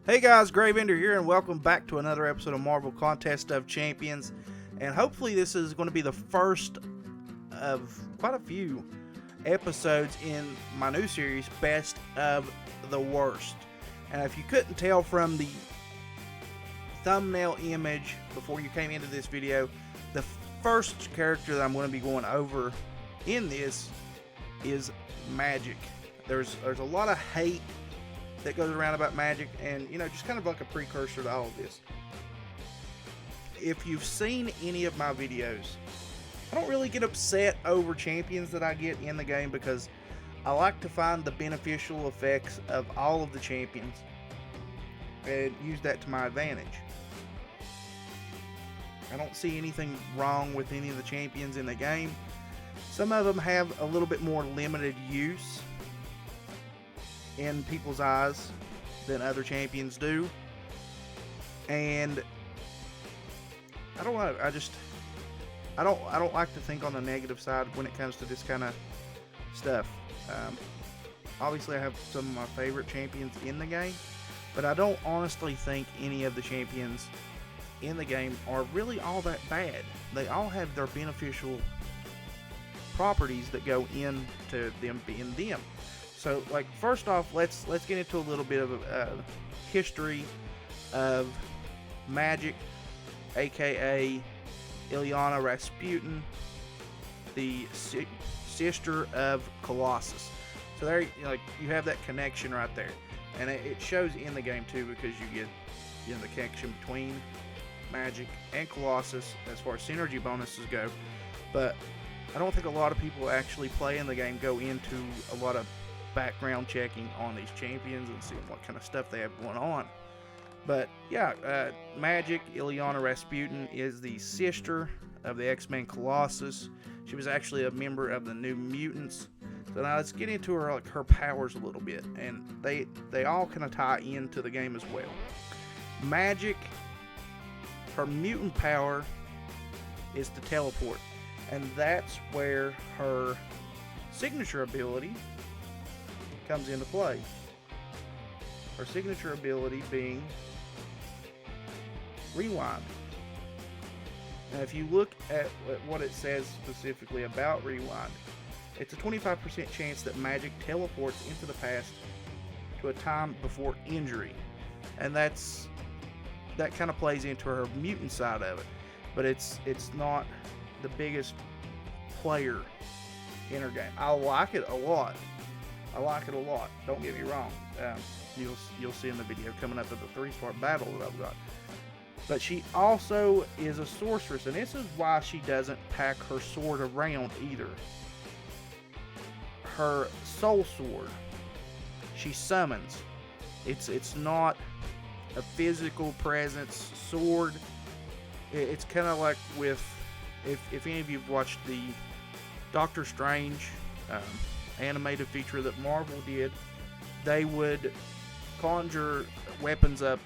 Hey guys, Gravender here, and welcome back to another episode of Marvel Contest of Champions. And hopefully this is going to be the first of quite a few episodes in my new series, Best of the Worst. And if you couldn't tell from the thumbnail image before you came into this video, the first character that I'm going to be going over in this is Magik. There's a lot of hate that goes around about Magik, and just kind of like a precursor to all of this. If you've seen any of my videos, I don't really get upset over champions that I get in the game because I like to find the beneficial effects of all of the champions and use that to my advantage. I don't see anything wrong with any of the champions in the game. Some of them have a little bit more limited use in people's eyes than other champions do, and I don't know. I don't like to think on the negative side when it comes to this kind of stuff. Obviously, I have some of my favorite champions in the game, but I don't honestly think any of the champions in the game are really all that bad. They all have their beneficial properties that go into them being them. So, first off, let's get into a little bit of history of Magik, aka Ilyana Rasputin, the sister of Colossus. So there, you have that connection right there, and it shows in the game too, because you get the connection between Magik and Colossus as far as synergy bonuses go. But I don't think a lot of people actually play in the game go into a lot of background checking on these champions and seeing what kind of stuff they have going on. But yeah, Magik, Ilyana Rasputin, is the sister of the X-Men Colossus. She was actually a member of the New Mutants. So now let's get into her powers a little bit, and they all kind of tie into the game as well. Magik, her mutant power is to teleport, and that's where her signature ability comes into play. Her signature ability being Rewind. Now, if you look at what it says specifically about Rewind, it's a 25% chance that Magik teleports into the past to a time before injury, and that kind of plays into her mutant side of it. But it's not the biggest player in her game. I like it a lot. Don't get me wrong. You'll see in the video coming up at the 3-star battle that I've got. But she also is a sorceress, and this is why she doesn't pack her sword around either. Her soul sword, she summons. It's not a physical presence sword. It's kind of like with, if any of you've watched the Doctor Strange animated feature that Marvel did, they would conjure weapons up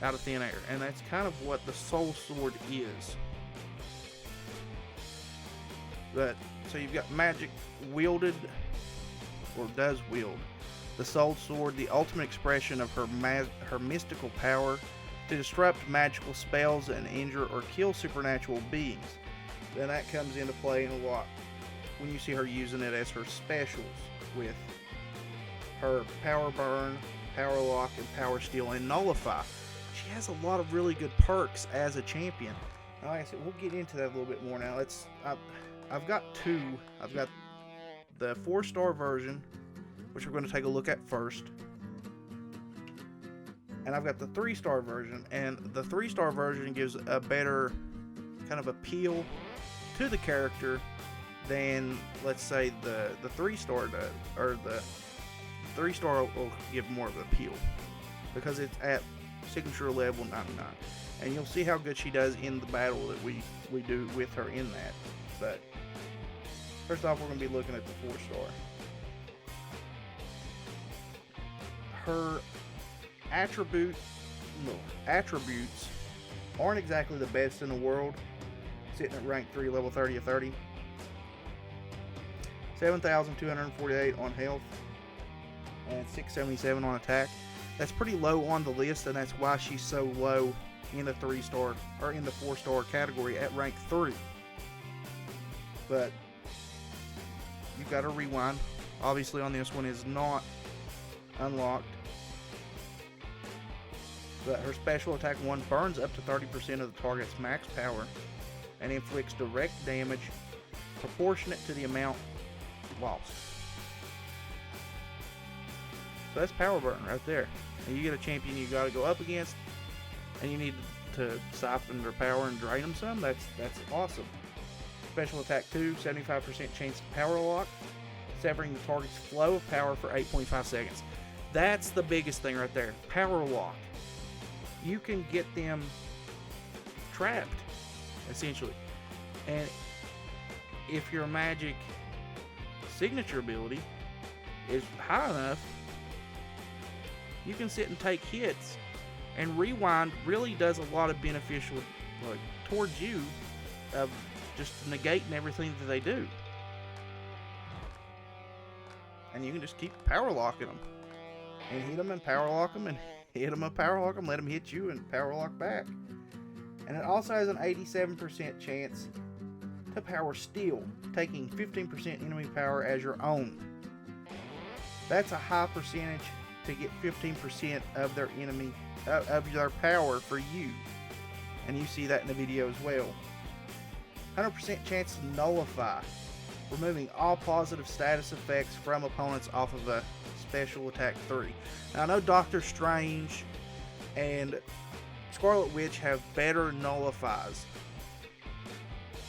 out of thin air, and that's kind of what the soul sword is. But so you've got Magik wielded, or does wield, the soul sword, the ultimate expression of her mystical power to disrupt magical spells and injure or kill supernatural beings. Then that comes into play in a lot when you see her using it as her specials with her Power Burn, Power Lock, and Power Steal and Nullify. She has a lot of really good perks as a champion. Now, like I said, we'll get into that a little bit more now. I've got two. I've got the 4-star version, which we're going to take a look at first, and I've got the 3-star version. And the 3-star version gives a better kind of appeal to the character than, let's say, the 3-star does, or the 3-star will give more of an appeal because it's at signature level 99, and you'll see how good she does in the battle that we do with her in that. But first off, we're going to be looking at the 4-star. Her attributes aren't exactly the best in the world, sitting at rank 3, level 30 of 30. 7,248 on health and 677 on attack. That's pretty low on the list, and that's why she's so low in the 3-star or in the 4-star category at rank 3. But you've got to rewind. Obviously, on this one is not unlocked. But her special attack 1 burns up to 30% of the target's max power and inflicts direct damage proportionate to the amount lost. So that's power burn right there. And you get a champion you got to go up against, and you need to siphon their power and drain them some. That's awesome. Special attack 2, 75% chance to power lock, severing the target's flow of power for 8.5 seconds. That's the biggest thing right there. Power lock. You can get them trapped, essentially. And if your Magik signature ability is high enough, you can sit and take hits, and rewind really does a lot of beneficial towards you of just negating everything that they do. And you can just keep power locking them and hit them and power lock them and hit them and power lock them, let them hit you and power lock back. And it also has an 87% chance to power steal, taking 15% enemy power as your own. That's a high percentage to get 15% of their enemy of their power for you, and you see that in the video as well. 100% chance to nullify, removing all positive status effects from opponents off of a special attack 3. Now I know Doctor Strange and Scarlet Witch have better nullifies,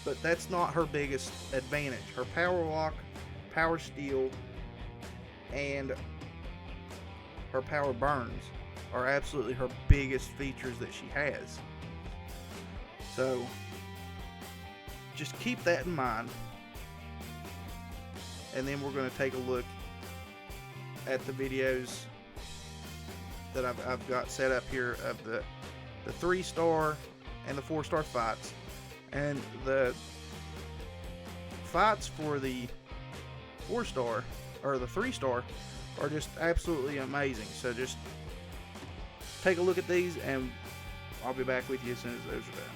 but that's not her biggest advantage. Her power lock, power steal, and her power burns are absolutely her biggest features that she has. So just keep that in mind, and then we're going to take a look at the videos that I've got set up here of the 3-star and the 4-star fights. And the fights for the 4-star or the 3-star are just absolutely amazing. So just take a look at these, and I'll be back with you as soon as those are done.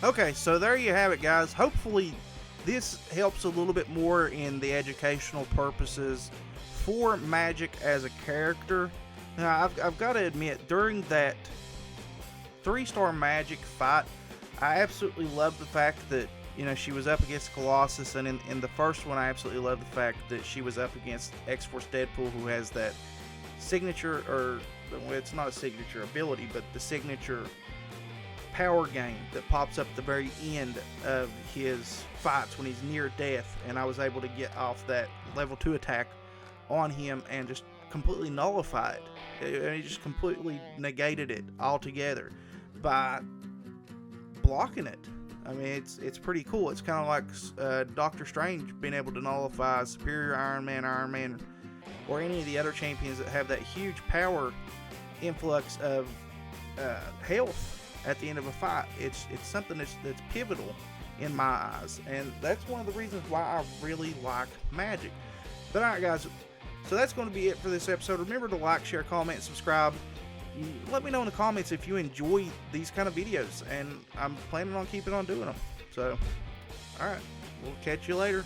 Okay, so there you have it, guys. Hopefully this helps a little bit more in the educational purposes for Magik as a character. Now, I've got to admit, during that 3-star Magik fight, I absolutely love the fact that, you know, she was up against Colossus, and in the first one, I absolutely love the fact that she was up against X-Force Deadpool, who has that signature, or well, it's not a signature ability, but the signature power gain that pops up at the very end of his fights when he's near death, and I was able to get off that level 2 attack on him and just completely nullify it. He just completely negated it altogether by blocking it. I mean, it's pretty cool. It's kind of like Doctor Strange being able to nullify Superior Iron Man, or any of the other champions that have that huge power influx of health at the end of a fight. It's something that's pivotal in my eyes, and that's one of the reasons why I really like Magik. But alright guys, so that's going to be it for this episode. Remember to like, share, comment, subscribe. Let me know in the comments if you enjoy these kind of videos, and I'm planning on keeping on doing them. So alright, we'll catch you later.